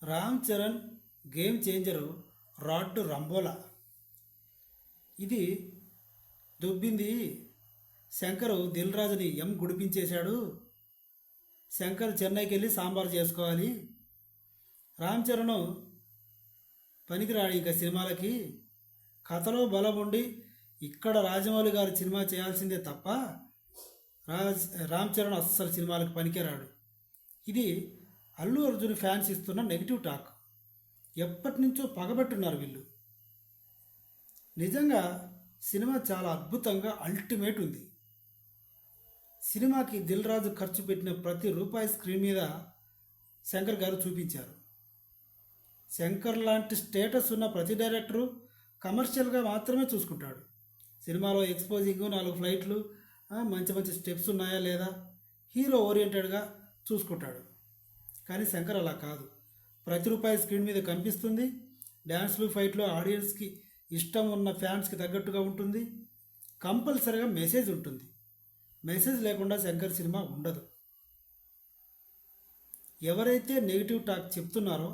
Ram Charan game changer రాడ్ రంబోలా. ఇది దొబ్బింది శంకర్ దిల్ రాజుని గుడిపించేశాడు. శంకర్ చెన్నైకి వెళ్ళి సాంబార్ చేసుకోవాలి. రామ్ చరణ్ పనికిరాడు ఇంకా సినిమాలకి. కథలో బలం ఉండి ఇక్కడ రాజమౌళి గారు సినిమా చేయాల్సిందే తప్ప రామ్ చరణ్ అస్సలు సినిమాలకు పనికిరాడు. ఇది అల్లు అర్జున్ ఫ్యాన్స్ ఇస్తున్న నెగిటివ్ టాక్. ఎప్పటి నుంచో పగబట్టున్నారు వీళ్ళు. నిజంగా సినిమా చాలా అద్భుతంగా అల్టిమేట్ ఉంది. సినిమాకి దిల్ రాజు ఖర్చు పెట్టిన ప్రతి రూపాయి స్క్రీన్ మీద శంకర్ గారు చూపించారు. శంకర్ లాంటి స్టేటస్ ఉన్న ప్రతి డైరెక్టరు కమర్షియల్గా మాత్రమే చూసుకుంటాడు. సినిమాలో ఎక్స్పోజింగ్, 4 ఫ్లైట్లు, మంచి మంచి స్టెప్స్ ఉన్నాయా లేదా, హీరో ఓరియంటెడ్గా చూసుకుంటాడు. కానీ శంకర్ అలా కాదు. ప్రతి రూపాయి స్క్రీన్ మీద కనిపిస్తుంది. డ్యాన్స్లు, ఫైట్లు ఆడియన్స్కి ఇష్టం ఉన్న ఫ్యాన్స్కి తగ్గట్టుగా ఉంటుంది. కంపల్సరీగా మెసేజ్ ఉంటుంది. మెసేజ్ లేకుండా శంకర్ సినిమా ఉండదు. ఎవరైతే నెగిటివ్ టాక్ చెప్తున్నారో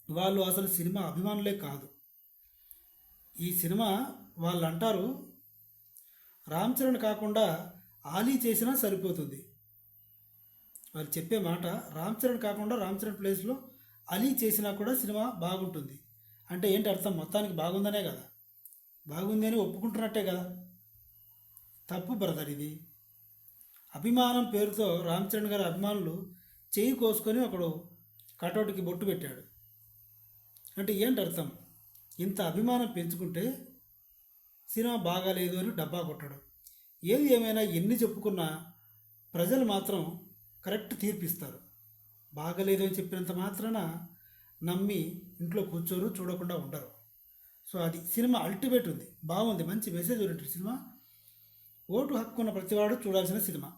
వాళ్ళు అసలు సినిమా అభిమానులే కాదు. ఈ సినిమా వాళ్ళు అంటారు రామ్ చరణ్ కాకుండా ఆలీ చేసినా సరిపోతుంది. వాళ్ళు చెప్పే మాట రామ్ చరణ్ కాకుండా రామ్ చరణ్ ప్లేస్లో అలీ చేసినా కూడా సినిమా బాగుంటుంది. అంటే ఏంటి అర్థం? మొత్తానికి బాగుందనే కదా, బాగుంది అని ఒప్పుకుంటున్నట్టే కదా. తప్పు బ్రదర్ ఇది. అభిమానం పేరుతో రామ్ చరణ్ గారి అభిమానులు చేయి కోసుకొని ఒకడు కటౌట్కి బొట్టు పెట్టాడు. అంటే ఏంటి అర్థం? ఇంత అభిమానం పెంచుకుంటే సినిమా బాగాలేదు అని డబ్బా కొట్టడం. ఏది ఏమైనా ఎన్ని చెప్పుకున్నా ప్రజలు మాత్రం కరెక్ట్ తీర్పిస్తారు. బాగలేదు అని చెప్పినంత మాత్రాన నమ్మి ఇంట్లో కూర్చోరు, చూడకుండా ఉండరు. సో అది సినిమా అల్టిమేట్ ఉంది, బాగుంది, మంచి మెసేజ్ ఉన్నట్టు సినిమా. ఓటు హక్కు ఉన్న ప్రతివాడు చూడాల్సిన సినిమా.